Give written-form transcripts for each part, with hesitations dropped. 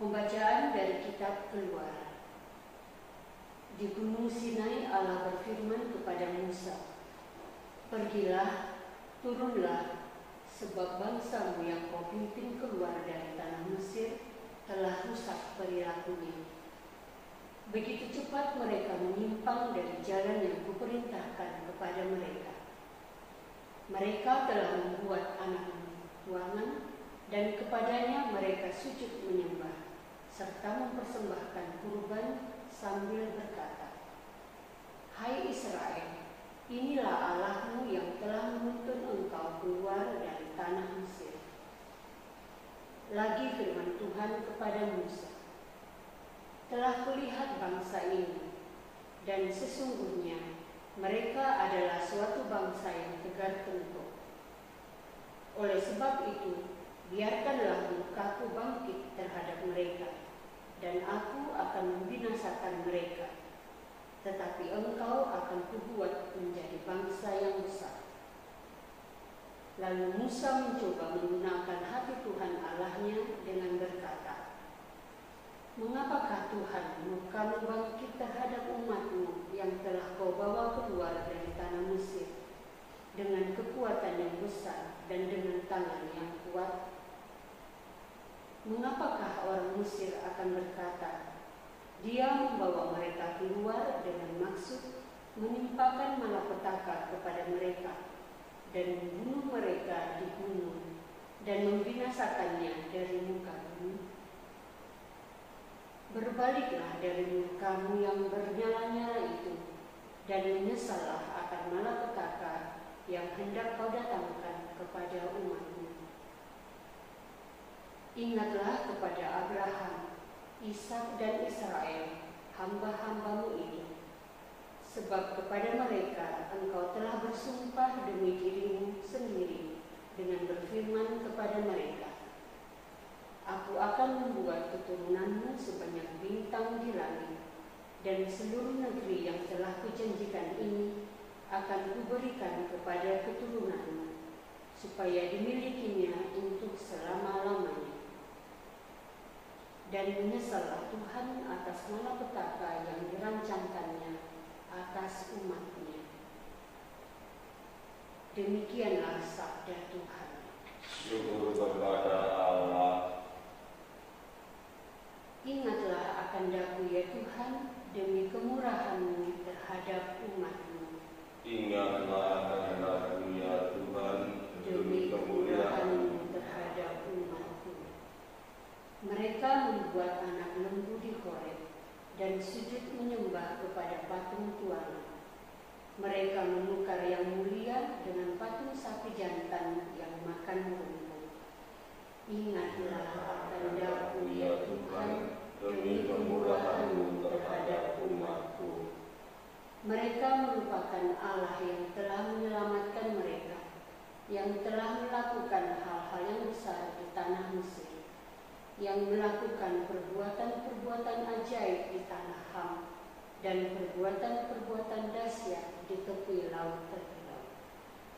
Pembacaan dari kitab Keluaran. Di Gunung Sinai Allah berfirman kepada Musa, "Pergilah, turunlah, sebab bangsamu yang kau pimpin keluar dari tanah Mesir telah rusak perilakunya. Begitu cepat mereka menyimpang dari jalan yang kuperintahkan kepada mereka. Mereka telah membuat anak tuangan dan kepadanya mereka sujud menyembah, serta mempersembahkan kurban sambil berkata, 'Hai Israel, inilah Allahmu yang telah menuntun engkau keluar dari tanah Mesir.' Lagi firman Tuhan kepada Musa, 'Telah kulihat bangsa ini, dan sesungguhnya mereka adalah suatu bangsa yang tegar tengkuk. Oleh sebab itu, biarkanlah murkaku bangkit terhadap mereka, dan aku akan membinasakan mereka. tetapi engkau akan kubuat menjadi bangsa yang besar. Lalu Musa mencoba menggunakan hati Tuhan Allahnya dengan berkata, mengapakah Tuhan murka-Mu bangkit terhadap umat-Mu yang telah Kau bawa keluar dari tanah Mesir dengan kekuatan yang besar dan dengan tangan yang kuat? Mengapakah orang Mesir akan berkata, Dia membawa mereka keluar dengan maksud menimpakan malapetaka kepada mereka dan membunuh mereka di gunung dan membinasakannya dari muka bumi? Berbaliklah dari murka-Mu yang bernyala-nyala itu dan menyesallah akan malapetaka yang hendak Kau datangkan kepada umat-Mu. Ingatlah kepada Abraham, Ishak dan Israel, hamba-hamba-Mu ini, sebab kepada mereka Engkau telah bersumpah demi diri-Mu sendiri dengan berfirman kepada mereka, Aku akan membuat keturunan-Mu sebanyak bintang di langit, dan seluruh negeri yang telah Kujanjikan ini akan Kuberikan kepada keturunan-Mu, supaya dimilikinya untuk selama-lamanya. Dan menyesallah Tuhan atas malapetaka yang dirancangkannya atas umat-Nya. Demikianlah sabda Tuhan. Syukur kepada Allah. Ingatlah akan daku ya Tuhan, demi kemurahan-Mu terhadap umat-Mu. Ingatlah akan daku ya Tuhan, demi kemurahan-Mu terhadap umat-Mu. Mereka membuat anak lembu di Horeb dan sujud menyembah kepada patung tuangan. Mereka menukar yang mulia dengan patung sapi jantan yang makan rumput. Ingatlah akan daku ya Tuhan, demi kemurahan-Mu terhadap umat-Mu. Mereka merupakan Allah yang telah menyelamatkan mereka, yang telah melakukan hal-hal yang besar di tanah Mesir, yang melakukan perbuatan-perbuatan ajaib di tanah Ham dan perbuatan-perbuatan dahsyat di tepi laut terbelah.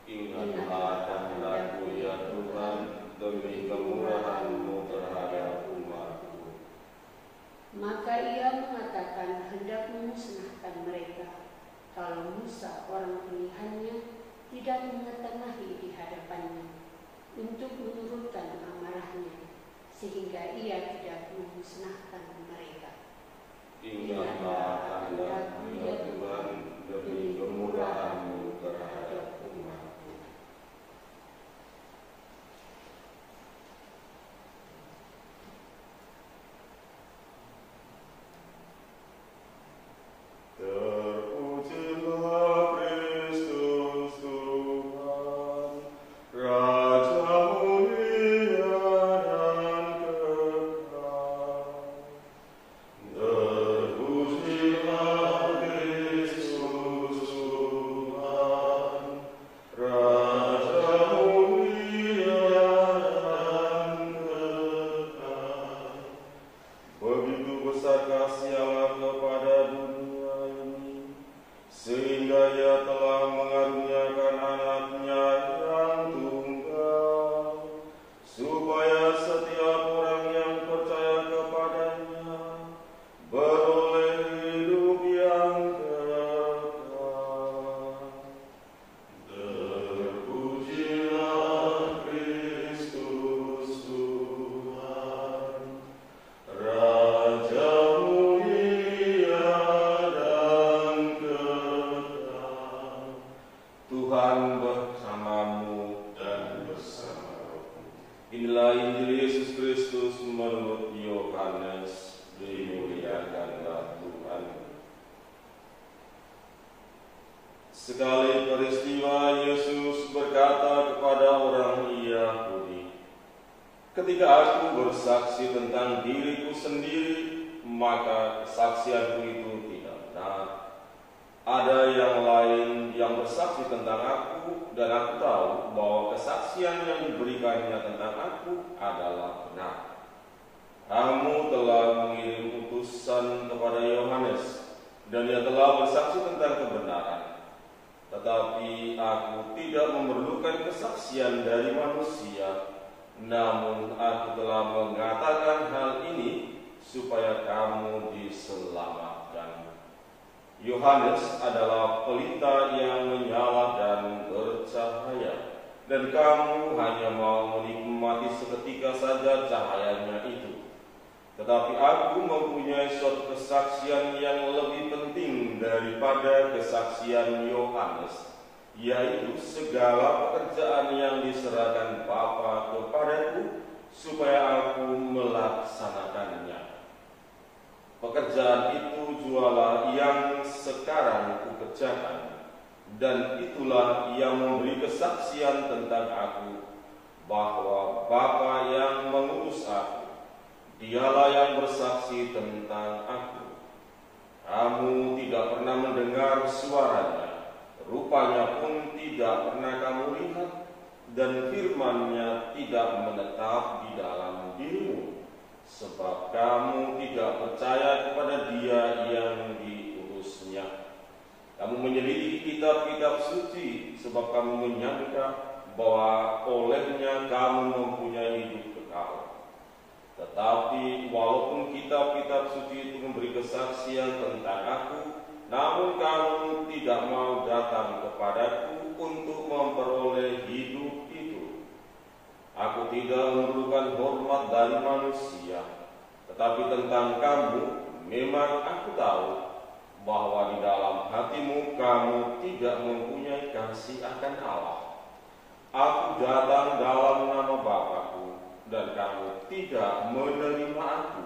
Ingatlah akan daku ya Tuhan, demi kemurahan-Mu terhadap umat-Mu. Maka Ia mengatakan hendak memusnahkan mereka, kalau Musa orang pilihannya tidak mengetengahi di hadapannya untuk menurunkan amarahnya, sehingga Ia tidak memusnahkan mereka. Ingatlah akan daku ya Tuhan, demi kemurahan-Mu terhadap umat-Mu. Terpujilah Kristus Tuhan, Raja mulia dan kekal. Terpujilah Kristus Tuhan, Raja mulia dan kekal. Begitu besar kasih Allah kepada dunia ini, sehingga Ia telah mengaruniakan anaknya yang tunggal, supaya setiap orang yang percaya kepadanya beroleh hidup yang kekal. Terpujilah Kristus Tuhan, Raja mulia dan kekal. Tuhan bersamamu dan bersama rohmu. Inilah Injil Yesus Kristus menurut Yohanes. Dimuliakanlah Tuhan. Sekali peristiwa Yesus berkata kepada orang Yahudi, ketika aku bersaksi tentang diriku sendiri, maka kesaksianku itu tidak benar. Ada yang lain yang bersaksi tentang aku, dan aku tahu bahwa kesaksian yang diberikannya tentang aku adalah benar. Kamu telah mengirim utusan kepada Yohanes, dan ia telah bersaksi tetapi aku tidak memerlukan kesaksian dari manusia. Namun aku telah mengatakan hal ini supaya kamu diselamatkan. Yohanes adalah pelita yang menyala dan bercahaya, dan kamu hanya mau menikmati seketika saja cahayanya itu. Tetapi aku mempunyai suatu kesaksian yang lebih penting daripada kesaksian Yohanes, yaitu segala pekerjaan yang diserahkan Bapa kepadaku supaya aku melaksanakannya. Pekerjaan itu jualah yang sekarang kukerjakan, dan itulah yang memberi kesaksian tentang aku, bahwa Bapa yang mengutus aku, Dialah yang bersaksi tentang aku. Kamu tidak pernah mendengar suaranya, rupanya pun tidak pernah kamu lihat, dan firman-Nya tidak menetap di dalam dirimu, sebab kamu tidak percaya kepada Dia yang diutusnya. Kamu menyelidiki kitab-kitab suci, sebab kamu menyangka bahwa olehnya kamu mempunyai hidup kekal. Tetapi walaupun kitab-kitab suci itu memberi kesaksian tentang aku, namun kamu tidak mau datang kepadaku untuk memperoleh hidup itu. Aku tidak memerlukan hormat dari manusia, tetapi tentang kamu memang aku tahu bahwa di dalam hatimu kamu tidak mempunyai kasih akan Allah. Aku datang dalam nama Bapa-Ku, dan kamu tidak menerima aku.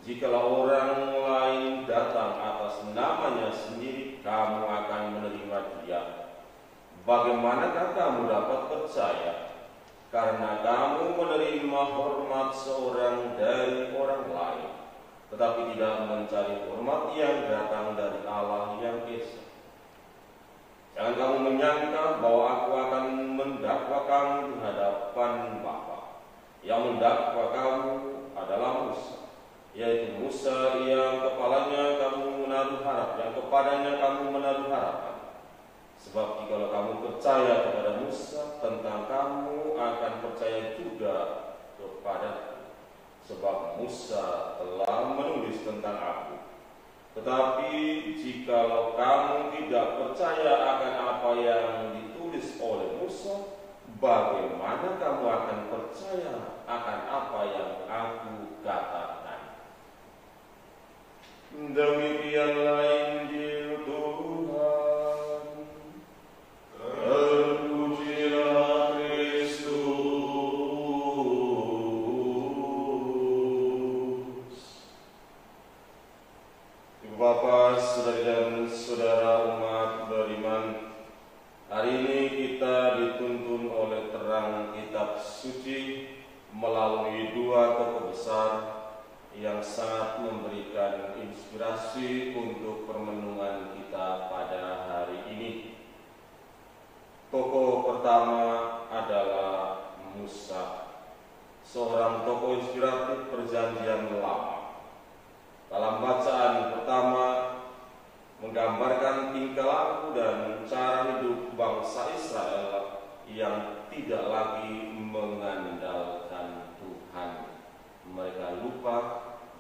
Jikalau orang lain datang atas namanya sendiri, kamu akan menerima dia. Bagaimanakah kamu dapat percaya? Karena kamu menerima hormat seorang dari orang lain, tetapi tidak mencari hormat yang datang dari Allah yang esa. Jangan kamu menyangka bahwa aku akan mendakwa kamu di hadapan Bapa. Yang mendakwa kamu adalah Musa, yaitu Musa yang kepadanya kamu menaruh harapan. Sebab jikalau kamu percaya kepada Musa, tentang kamu akan percaya juga kepadaku, sebab Musa telah menulis tentang aku. Tetapi jikalau kamu tidak percaya akan apa yang ditulis oleh Musa, bagaimana kamu akan percaya akan apa yang aku katakan? Demikianlah Injil Tuhan. Terpujilah Kristus. Ibu Bapak, saudari dan saudara umat beriman, hari ini kita dituntun oleh terang kitab suci melalui dua tokoh besar yang sangat memberikan inspirasi untuk permenungan kita pada hari ini. Tokoh pertama adalah Musa, seorang tokoh inspiratif perjanjian lama. Dalam bacaan pertama menggambarkan tingkah laku dan cara hidup bangsa Israel yang tidak lagi mengandalkan Tuhan. Mereka lupa,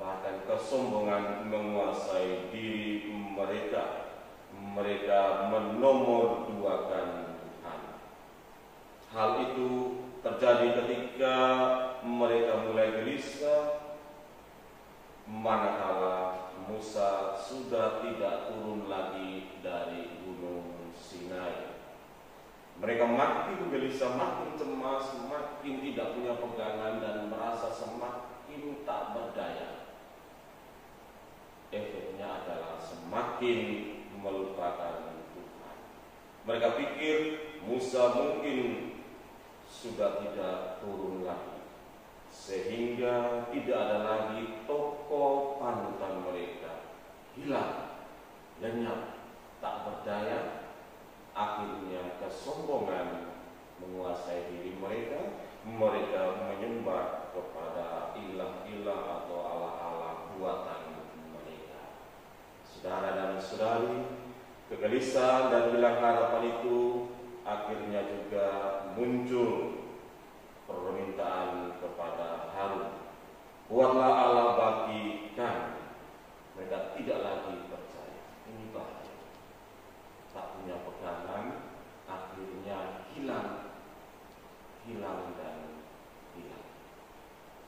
bahkan kesombongan menguasai diri mereka. Mereka menomorduakan Tuhan. Hal itu terjadi ketika mereka mulai gelisah, manakala Musa sudah tidak turun lagi dari gunung Sinai. Mereka makin gelisah, makin cemas, makin tidak punya pegangan, dan merasa semakin tak berdaya. Efeknya adalah semakin melupakan Tuhan. Mereka pikir Musa mungkin sudah tidak turun lagi, sehingga tidak ada lagi tokoh panutan mereka. Hilang, lenyap, tak berdaya. Akhirnya kesombongan menguasai diri mereka. Mereka menyembah kepada ilah-ilah atau allah-allah buatan mereka. Saudara dan saudari, Kegelisahan dan hilang harapan itu akhirnya juga muncul permintaan kepada Harun, buatlah Allah bagi kami. Mereka tidak lagi percaya. Ini bahaya. Tak punya pegangan, akhirnya hilang dan hilang.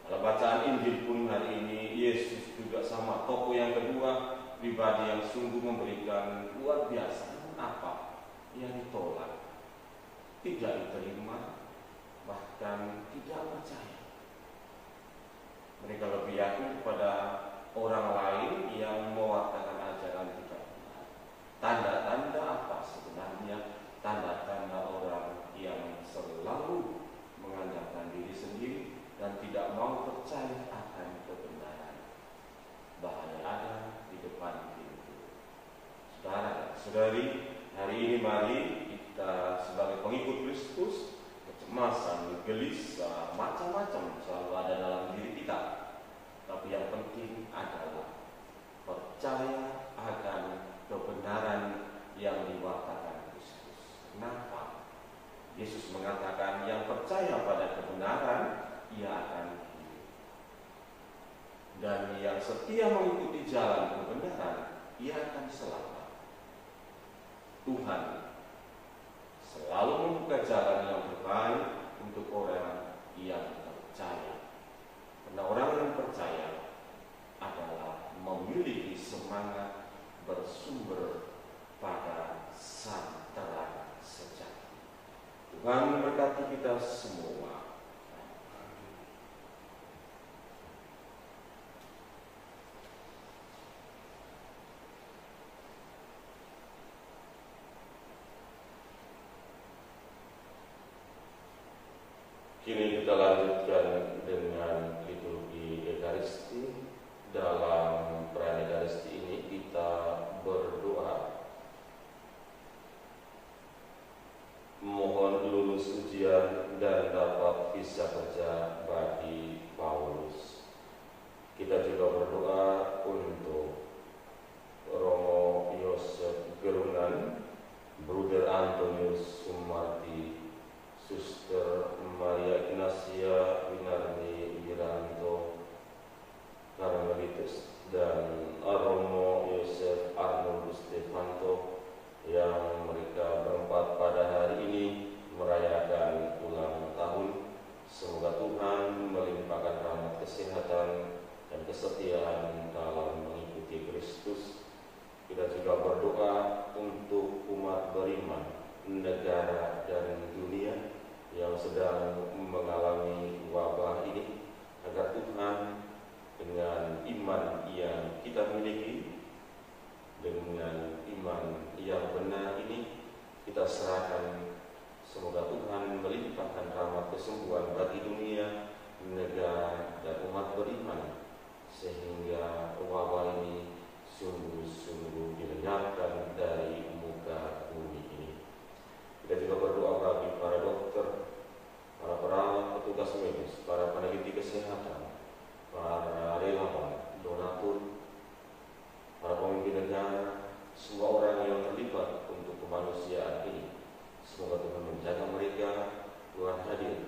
Dalam bacaan Injil pun hari ini, Yesus juga sama tokoh yang kedua, pribadi yang sungguh memberikan luar biasa. Namun apa? Ia ditolak, tidak diterima, bahkan tidak percaya. Mereka lebih yakin kepada orang lain yang mewartakan ajaran tidak benar. Tanda-tanda apa sebenarnya? Tanda-tanda orang yang selalu mengandalkan diri sendiri dan tidak mau percaya akan kebenaran. Bahaya ada di depan pintu. Saudara, saudari, hari ini mari kita sebagai pengikut Kristus, kecemasan, gelisah, macam-macam selalu ada dalam diri kita. Tapi yang penting adalah percaya akan kebenaran yang diwartakan Kristus. Kenapa? Yesus mengatakan yang percaya pada kebenaran, ia akan hidup. Dan yang setia mengikuti jalan kebenaran, ia akan selamat. Tuhan selalu membuka jalan yang terbaik untuk orang yang percaya. Karena orang yang percaya adalah memiliki semangat bersumber pada sang terang sejati. Tuhan memberkati kita semua. Kini kita lanjutkan dengan liturgi Ekaristi. Dalam perayaan Ekaristi ini kita berdoa mohon lulus ujian dan dapat visa kerja bagi Paulus. Kita juga berdoa untuk Romo Yosef Gerungan, Bruder Antonius Sumarti, Suster Maria Ignacia Winarni Wiranto Karmelitus, dan Romo Yosef Arnold Stefanto yang mereka berempat pada hari ini merayakan ulang tahun. Semoga Tuhan melimpahkan rahmat kesehatan dan kesetiaan dalam mengikuti Kristus. Kita juga berdoa untuk umat beriman, negara dan dunia yang sedang mengalami wabah ini, agar Tuhan dengan iman yang kita miliki, dengan iman yang benar ini, kita serahkan. Semoga Tuhan melimpahkan rahmat kesembuhan bagi dunia, negara dan umat beriman, sehingga wabah ini sungguh-sungguh dilenyapkan dari muka bumi ini. Kita juga berdoa bagi para dokter, para perawat, petugas medis, para peneliti kesehatan, para relawan, donatur, para pemimpin negara, semua orang yang terlibat untuk kemanusiaan ini. Semoga Tuhan menjaga mereka, Tuhan hadir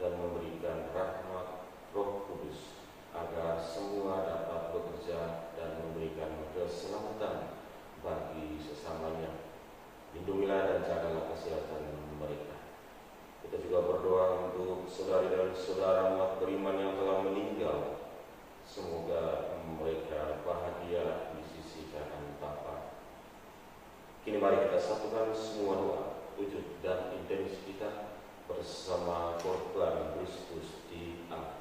dan memberikan rahmat Roh Kudus agar semua dapat bekerja dan memberikan keselamatan bagi sesamanya. Lindungilah dan jagalah kesehatan mereka. Kita juga berdoa untuk saudari dan saudara umat beriman yang telah meninggal. Semoga mereka bahagia di sisi kanan Bapa. Kini mari kita satukan semua doa, wujud dan intensi kita bersama korban Kristus di altar.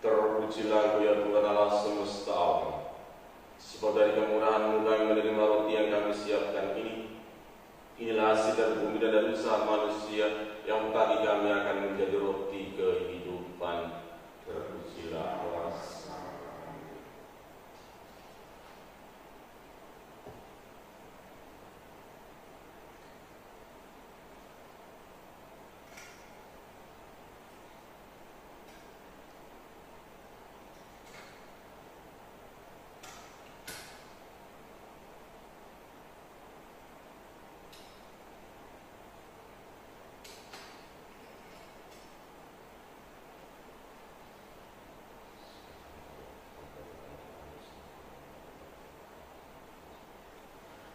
Terpujilah ya Tuhan Allah semesta alam, sebab dari kemurahan-Mu kami menerima roti yang kami siapkan ini. Inilah hasil dari bumi dan dari usaha manusia yang bagi kami akan menjadi roti kehidupan. Terpujilah Allah.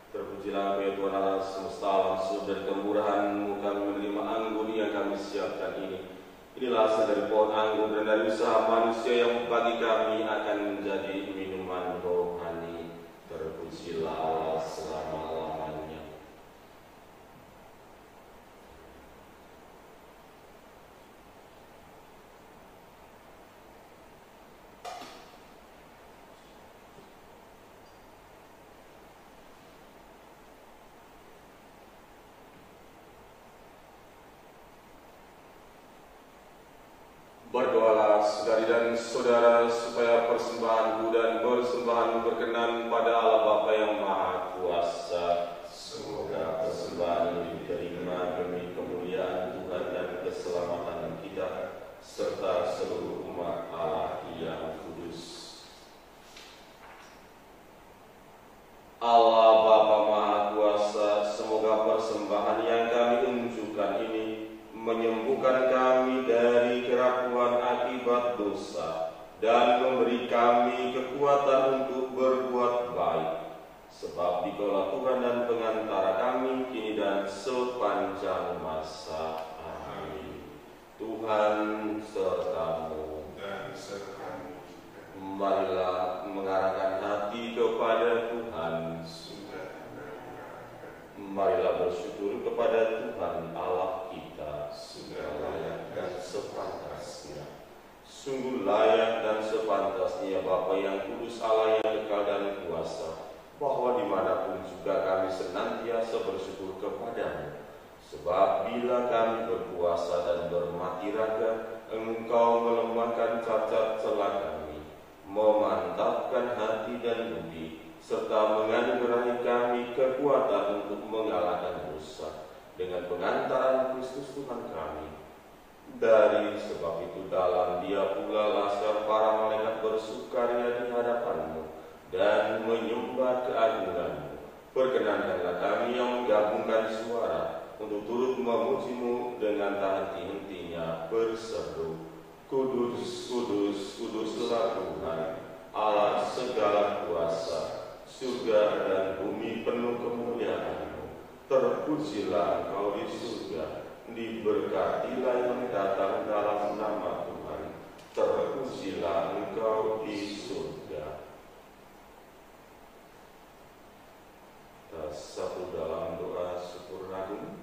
Terpujilah Tuhan Allah semesta alam, dan kemurahan-Mu kami menerima anggur yang kami siapkan ini. Inilah hasil dari pohon anggur dan dari usaha manusia yang bagi kami akan menjadi minuman rohani. Terpujilah Allah selama-lamanya. Berdoalah saudari dan saudara supaya persembahanku dan persembahanmu berkenan pada Allah Bapa yang Maha Kuasa. Semoga persembahan ini diterima demi kemuliaan Tuhan dan keselamatan kita serta seluruh umat Allah yang kudus. Allah Bapa Maha Kuasa, semoga persembahan yang kami unjukkan ini menyembuhkan kami dari kerapuhan akibat dosa dan memberi kami kekuatan untuk berbuat baik. Sebab Dikaulah Tuhan dan pengantara kami kini dan sepanjang masa. Amin. Tuhan sertamu dan sertamu juga. Marilah mengarahkan hati kepada Tuhan. Marilah bersyukur kepada Tuhan Allah kita. Sudah layak dan sepantasnya. Sungguh layak dan sepantasnya Bapa yang kudus, Allah yang kekal dan kuasa, bahwa dimanapun juga kami senantiasa bersyukur kepadamu. Sebab bila kami berpuasa dan bermati raga, Engkau melemahkan cacat celah kami, memantapkan hati dan budi, serta menganugerahi kami kekuatan untuk mengalahkan dosa dengan pengantaran Kristus Tuhan kami. Dari sebab itu dalam Dia pula laskar para malaikat bersukaria di hadapan-Mu dan menyembah keagungan-Mu. Perkenankanlah kami yang menggabungkan suara untuk turut memuji-Mu dengan tak henti-hentinya berseru, Kudus, kudus, kuduslah Tuhan, Allah segala kuasa. Surga dan bumi penuh kemuliaan-Mu. Terpujilah Engkau di surga, diberkatilah yang datang dalam nama Tuhan. Terpujilah Engkau di surga. Satu dalam doa syukur agung.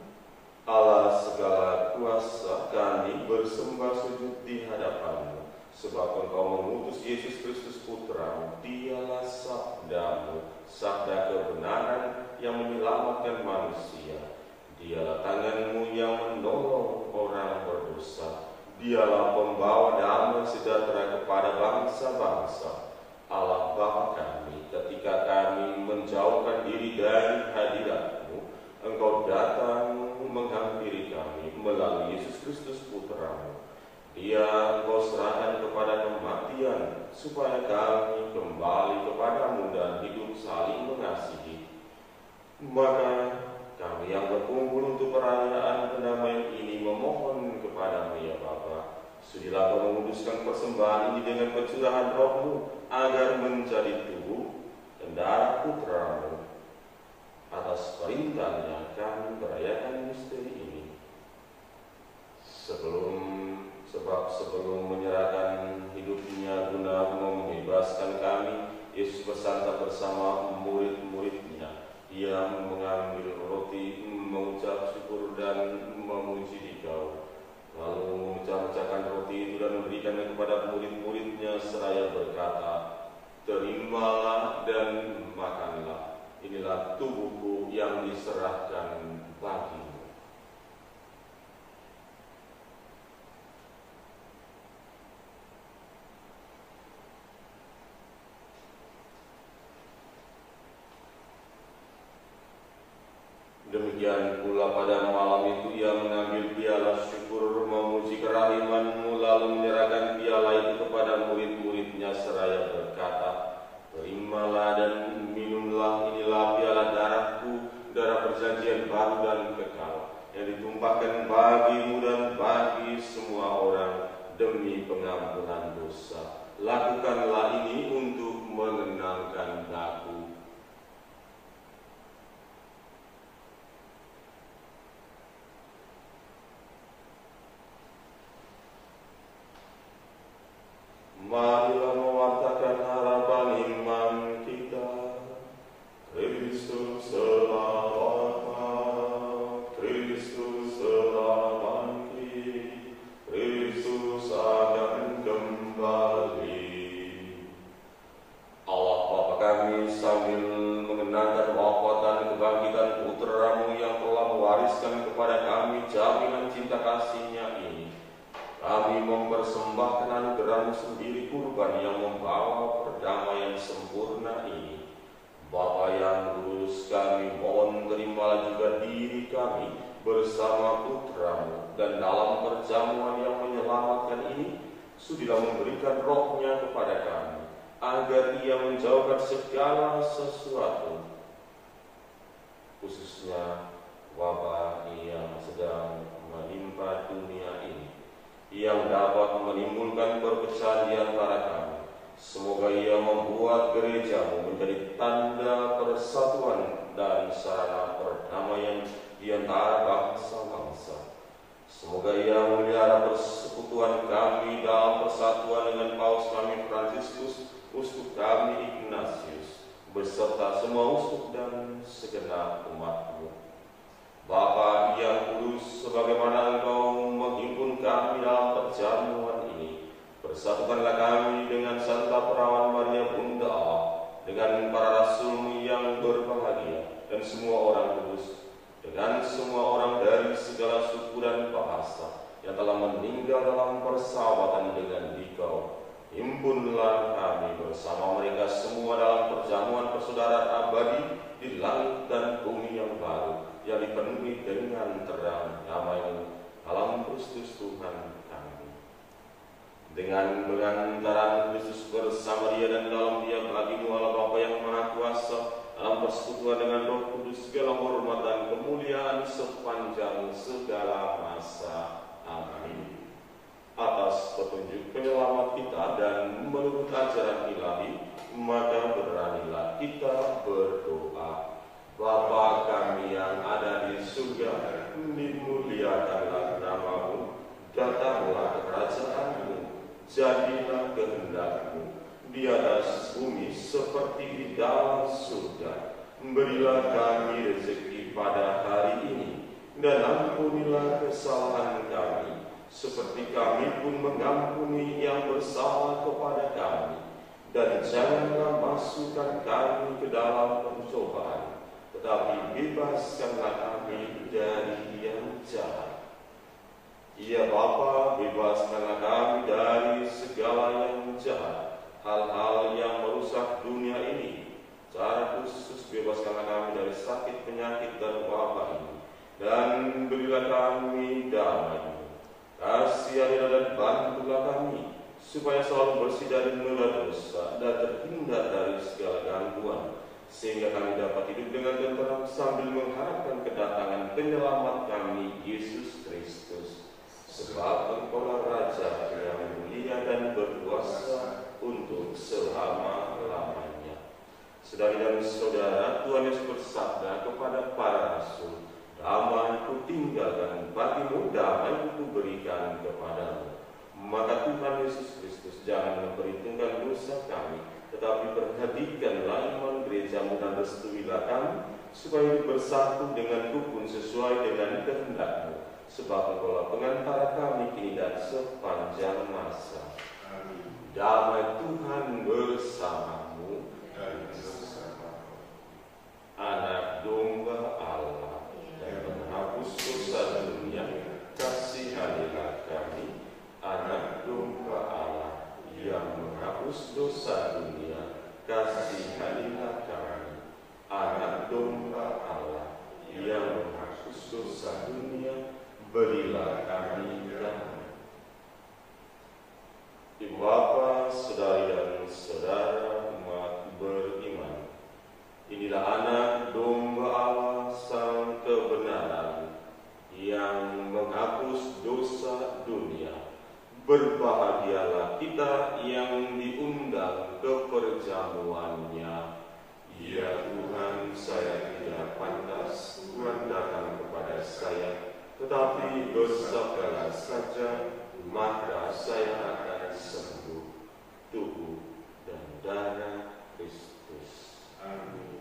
Allah segala kuasa, kami bersembah sujud di hadapan-Mu. Sebab Engkau mengutus Yesus Kristus Putra-Mu, Dialah sabda-Mu, sabda kebenaran yang menyelamatkan manusia. Dialah tangan-Mu yang menolong orang berdosa. Dialah pembawa damai sejahtera kepada bangsa-bangsa. Allah Bapa kami, ketika kami menjauhkan diri dari hadirat-Mu, Engkau datang menghampiri kami melalui Yesus Kristus Putra-Mu. Dia Engkau serahkan kepada kematian, supaya kami kembali kepadamu dan hidup saling mengasihi. Maka kami yang berkumpul untuk perayaan pendamaian ini memohon kepadamu ya Bapa, sudilah Kau menguduskan persembahan ini dengan pencurahan Roh-Mu, agar menjadi tubuh dan darah Putra-Mu. Atas perintahnya kami merayakan misteri ini. Sebelum menyerahkan hidupnya guna membebaskan kami, Yesus bersantap bersama murid-muridnya. Ia mengambil roti, mengucap syukur dan memuji Dikau. Lalu memecah-mecahkan roti itu dan memberikannya kepada murid-muridnya seraya berkata, Terimalah dan makanlah. Inilah tubuhku yang diserahkan bagimu. lalu menyerahkan piala itu kepada murid-muridnya seraya berkata, "Terimalah dan minumlah, inilah piala darahku, darah perjanjian baru dan kekal, yang ditumpahkan bagimu dan bagi semua orang demi pengampunan dosa. Lakukanlah ini untuk mengenangkan aku." Marilah mewartakan harapan iman kita. Kristus selamat, Kristus telah bangkit, Kristus akan kembali. Allah Bapa kami, sambil mengenangkan wafat dan kebangkitan Putra-Mu yang telah mewariskan kepada kami jaminan cinta kasih-Nya ini, kami mempersembahkan anugerah-Mu sendiri, kurban yang membawa perdamaian sempurna ini. Bapa yang kudus, kami mohon terimalah juga diri kami bersama Putra-Mu, dan dalam perjamuan yang menyelamatkan ini, sudilah memberikan Roh-Nya kepada kami, agar Ia menjauhkan segala sesuatu, khususnya wabah yang sedang menimpa dunia ini, yang dapat menimbulkan perpecahan di antara kami. Semoga Ia membuat gereja-Mu menjadi tanda persatuan dan sarana perdamaian di antara bangsa-bangsa. Semoga Ia memelihara persekutuan kami dalam persatuan dengan Paus kami Fransiskus, uskup kami Ignatius, beserta semua uskup dan segenap umat-Mu. Bapa yang kudus, sebagaimana Engkau menghimpun kami dalam perjamuan ini, bersatukanlah kami dengan Santa Perawan Maria Bunda Allah, dengan para rasul-Mu yang berbahagia, dan semua orang kudus, dengan semua orang dari segala suku dan bahasa yang telah meninggal dalam persahabatan dengan Dikau. Himpunlah kami bersama mereka semua dalam perjamuan persaudaraan abadi di langit dan bumi yang baru, yang dipenuhi dengan terang damai dalam Kristus Tuhan kami. Dengan pengantaran Kristus bersama Dia dan dalam Dia, bagi-Mu Allah Bapa yang Maha Kuasa, dalam persekutuan dengan Roh Kudus, segala hormat dan kemuliaan sepanjang segala masa. Amin. Atas petunjuk penyelamat kita dan menurut ajaran ilahi, maka beranilah kita berdoa. Bapa kami yang ada di surga, dimuliakanlah nama-Mu, datanglah kerajaan-Mu, jadilah kehendak-Mu di atas bumi seperti di dalam surga. Berilah kami rezeki pada hari ini, dan ampunilah kesalahan kami, seperti kami pun mengampuni yang bersalah kepada kami. Dan janganlah masukkan kami ke dalam pencobaan, tetapi bebaskanlah kami dari yang jahat. Ya Bapa, bebaskanlah kami dari segala yang jahat, hal-hal yang merusak dunia ini. Secara khusus bebaskanlah kami dari sakit, penyakit, dan wabah ini, dan berilah kami damai. Kasihanilah dan bantulah kami, supaya selalu bersih dari noda dosa dan terhindar dari segala gangguan, sehingga kami dapat hidup dengan tenteram sambil mengharapkan kedatangan penyelamat kami, Yesus Kristus. Sebab Engkaulah Raja yang mulia dan berkuasa untuk selama-lamanya. Saudari dan saudara, Tuhan Yesus bersabda kepada para rasul, "Damai-Ku tinggalkan, bagimu damai Ku berikan kepadamu." Maka Tuhan Yesus Kristus jangan memperhitungkan dosa kami, tetapi perhatikanlah iman gereja-Mu dan restuilah kami, supaya bersatu dengan rukun sesuai dengan kehendak-Mu. Sebab Engkaulah pengantara kami kini dan sepanjang masa. Amin. Damai Tuhan bersamamu dan bersama Anak Domba Allah yang menghapus dosa dunia, kasihanilah kami. Anak Domba Allah yang menghapus dosa dunia, kasihanilah kami. Anak Domba Allah yang menghapus dosa dunia, berilah kami damai. Ibu bapa, saudari dan saudara umat beriman, inilah anak domba Allah sang kebenaran yang menghapus dosa dunia. Berbahagialah kita yang diundang ke perjamuannya. Ya Tuhan, saya tidak pantas Tuhan datang kepada saya, tetapi bersabdalah saja, maka saya akan sembuh. Tubuh dan darah Kristus. Amin.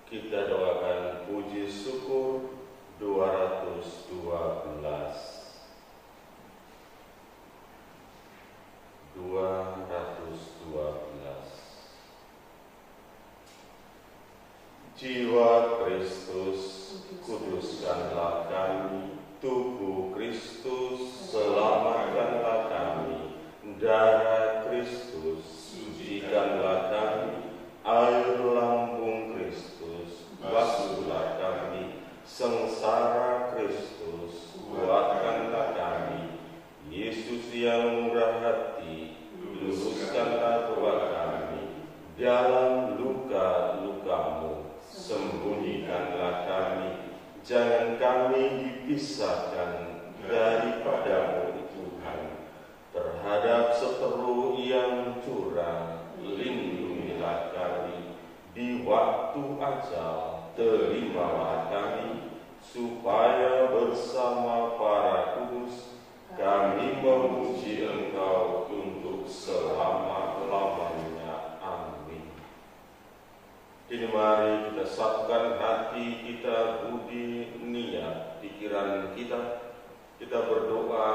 Kita doakan puji syukur 212. 212. Jiwa Kristus, kuduskanlah kami. Tubuh Kristus, selamatkanlah kami. Darah Kristus, sucikanlah kami. Air lambung Kristus, basuhlah kami. Sengsara Kristus, kuatkanlah kami. Yesus yang murah hati, luruskanlah doa kami. Dalam luka-lukamu, sembuhkanlah kami. Jangan kami dipisahkan daripadamu, Tuhan. Terhadap seteru yang curang, lindungilah kami. Di waktu ajal, terimalah kami, supaya bersama para kudus kami memuji Engkau untuk selama-lamanya. Amin. Kini mari kita satukan hati kita, budi, niat, pikiran kita. Kita berdoa,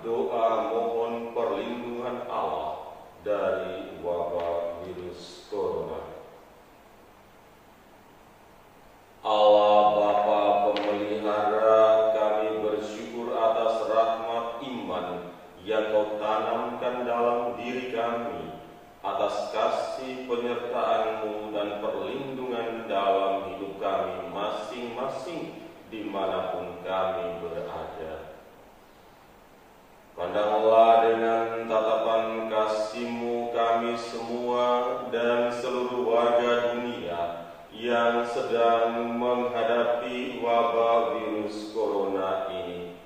doa mohon perlindungan Allah dari wabah virus corona. Allah Bapa pemelihara, kami bersyukur atas rahmat iman yang Kau tanamkan dalam diri kami. atas kasih penyertaan-Mu dan perlindungan dalam hidup kami masing-masing dimanapun kami berada. Pandanglah dengan tatapan kasih-Mu kami semua dan seluruh warga dunia yang sedang menghadapi wabah virus corona ini.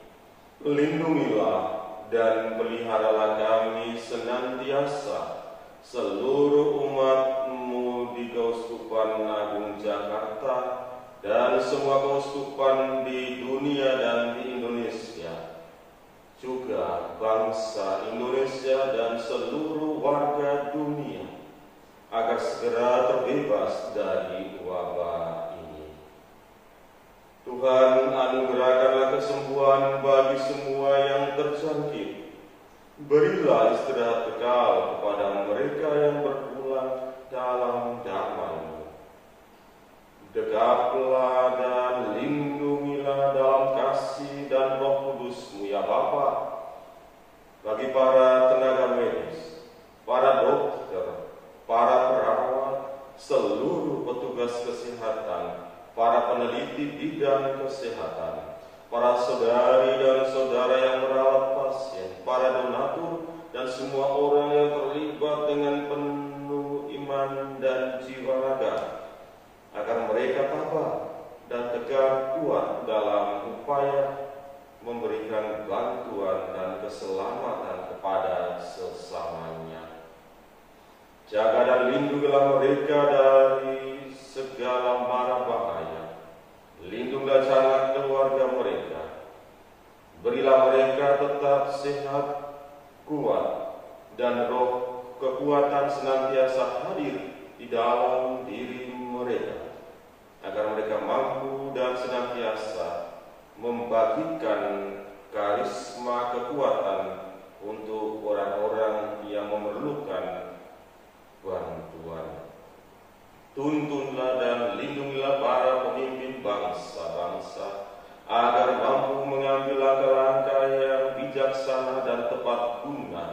Lindungilah dan peliharalah kami senantiasa, seluruh umat-Mu di Keuskupan Agung Jakarta dan semua keuskupan di dunia dan di Indonesia, juga bangsa Indonesia dan seluruh warga dunia, agar segera terbebas dari wabah ini. Tuhan, anugerahkanlah kesembuhan bagi semua yang terjangkit. Berilah istirahat kekal kepada mereka yang berpulang dalam damai-Mu. Dekaplah dan lindungilah dalam kasih dan Roh Kudus-Mu, ya Bapa, bagi para tenaga medis, para dokter, para perawat, seluruh petugas kesehatan, para peneliti bidang kesehatan, para saudari dan saudara yang merawat pasien, para donatur, dan semua orang yang terlibat dengan penuh iman dan jiwa raga, agar mereka tabah dan tegak kuat dalam upaya memberikan bantuan dan keselamatan kepada sesamanya. Jaga dan lindungilah mereka dari segala mara bahaya. Lindungilah jalan keluarga mereka. Berilah mereka tetap sehat, kuat, dan roh kekuatan senantiasa hadir di dalam diri mereka, agar mereka mampu dan senantiasa membagikan karisma kekuatan untuk orang-orang yang memerlukan bantuan. Tuntunlah dan lindungilah para pemimpin bangsa-bangsa, agar mampu mengambil langkah-langkah yang bijaksana dan tepat guna,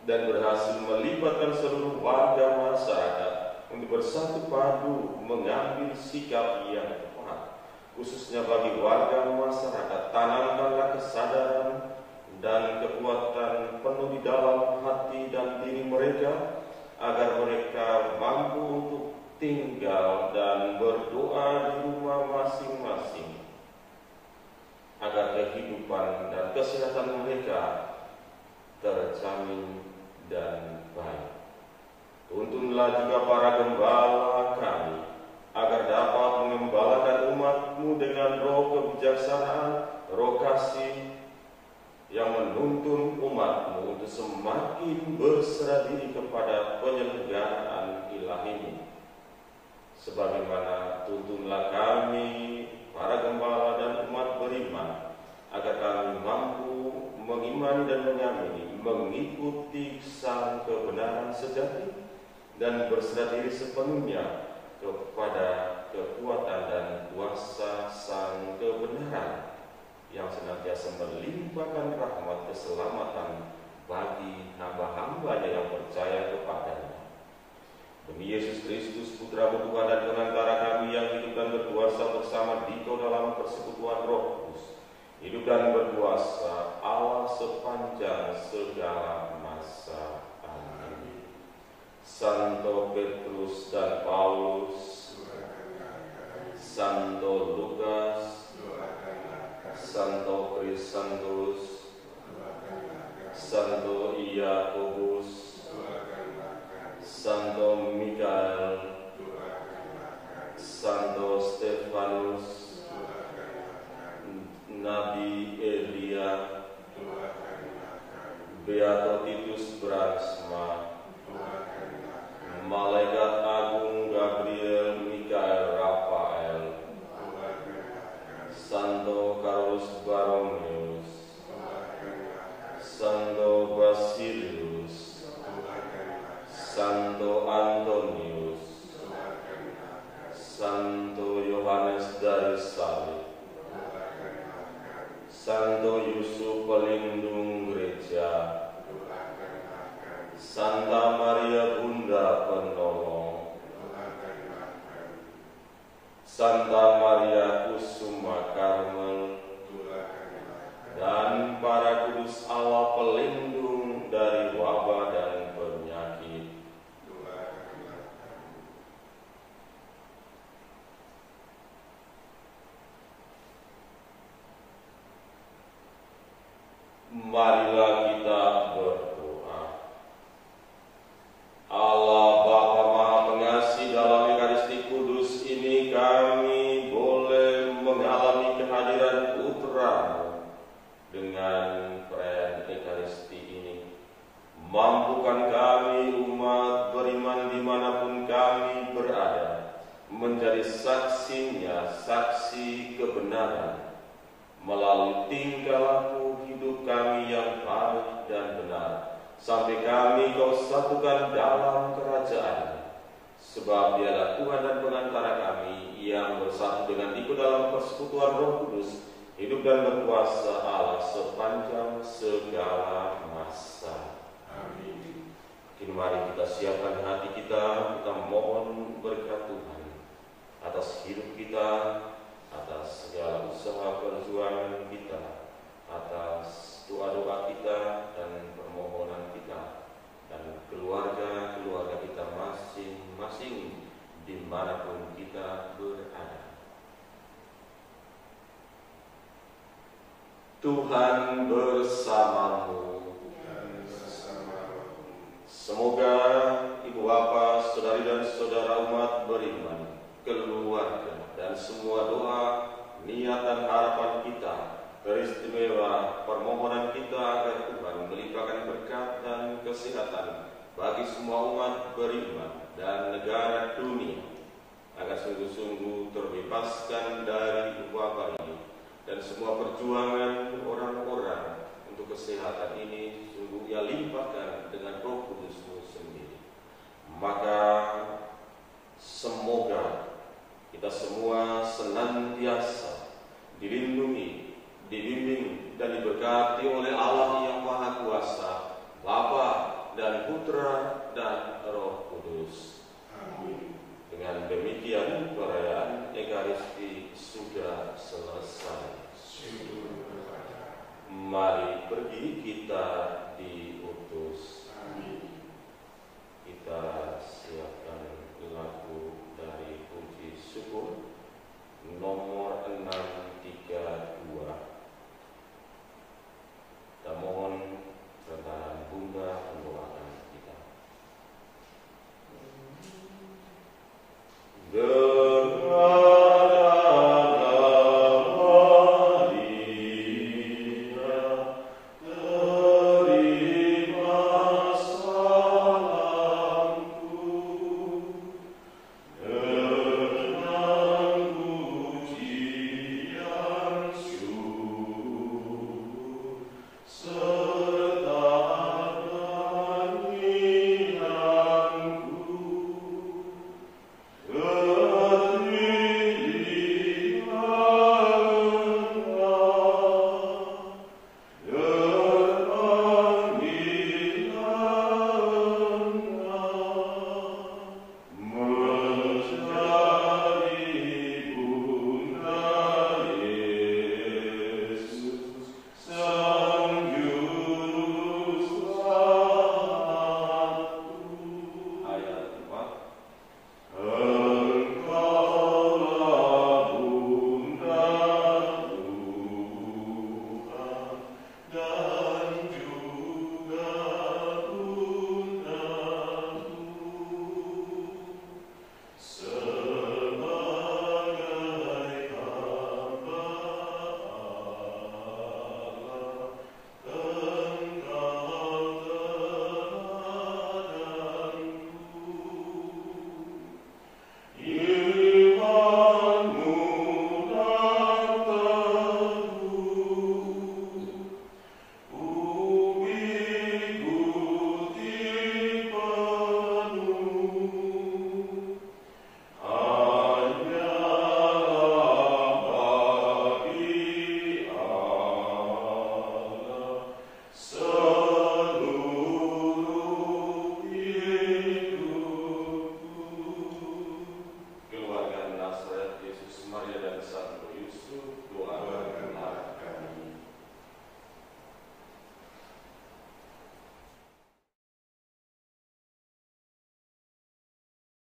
dan berhasil melibatkan seluruh warga masyarakat untuk bersatu padu mengambil sikap yang tepat. Khususnya bagi warga masyarakat, tanamkanlah kesadaran dan kekuatan penuh di dalam hati dan diri mereka, agar mereka mampu untuk tinggal dan berdoa di rumah masing-masing, agar kehidupan dan kesehatan mereka terjamin dan baik. Tuntunlah juga para gembala kami, agar dapat mengembalakan umat-Mu dengan roh kebijaksanaan, roh kasih, yang menuntun umat-Mu untuk semakin berserah diri kepada penyelenggaraan ilahi-Mu. Sebagaimana tuntunlah kami, para gembala dan umat beriman, agar kami mampu mengimani dan menyamini, mengikuti sang kebenaran sejati, dan berserah diri sepenuhnya kepada kekuatan dan kuasa sang kebenaran, yang senantiasa melimpahkan rahmat keselamatan bagi hamba-hambanya yang percaya kepadanya. Demi Yesus Kristus, Putra-Mu Tuhan dan Pengantara kami, yang hidup dan berkuasa bersama Dikau dalam persekutuan Roh Kudus, hidup dan berkuasa Allah sepanjang segala masa. Amin. Santo Petrus dan Paulus, Santo Lukas, Santo Krisantus, Santo Yakobus, Santo Mikael, Santo Stefanus, Nabi Elia, Beato Titus Bransma, Malaikat Agung Gabriel Mikael Rafael, Santo Carlos Baromeus, Santo Basilius, Santo Antonius, Santo Yohanes dari Salib, Santo Yusuf pelindung gereja, Santa Maria Bunda Santa Maria Kusuma Karmel, dan para kudus Allah pelindung dari wabah dan penyakit. Marilah kita berdoa. Allah Bapa Maha Pengasih, dalam Ekaristi Kudus ini kami boleh mengalami kehadiran Putra-Mu. Dengan perayaan Ekaristi ini, mampukan kami umat beriman dimanapun kami berada, menjadi saksinya, saksi kebenaran, melalui tingkah laku hidup kami yang baik dan benar, sampai kami Kau satukan dalam kerajaan. Sebab Dialah Tuhan dan pengantara kami, yang bersatu dengan Ikut dalam persekutuan Roh Kudus, hidup dan berkuasa Allah sepanjang segala masa. Amin. Kini mari kita siapkan hati kita mohon berkat Tuhan atas hidup kita, atas segala usaha perjuangan kita, atas doa-doa kita dan permohonan kita, dan keluarga-keluarga kita masing-masing dimanapun kita berada. Tuhan bersamamu. Semoga Ibu Bapa, saudari dan saudara umat beriman, keluarga, dan semua doa, niat dan harapan kita, teristimewa permohonan kita agar Tuhan melimpahkan berkat dan kesehatan bagi semua umat beriman dan negara dunia, agar sungguh-sungguh terbebaskan dari wabah ini, dan semua perjuangan orang-orang untuk kesehatan ini sungguh Ia limpahkan dengan Roh Kudus-Mu sendiri. Maka semoga kita semua senantiasa dilindungi, dibimbing, dan diberkati oleh Allah yang Maha Kuasa, Bapa dan Putra dan Roh Kudus. Amin. Dengan demikian perayaan Ekaristi sudah selesai. Mari pergi kita di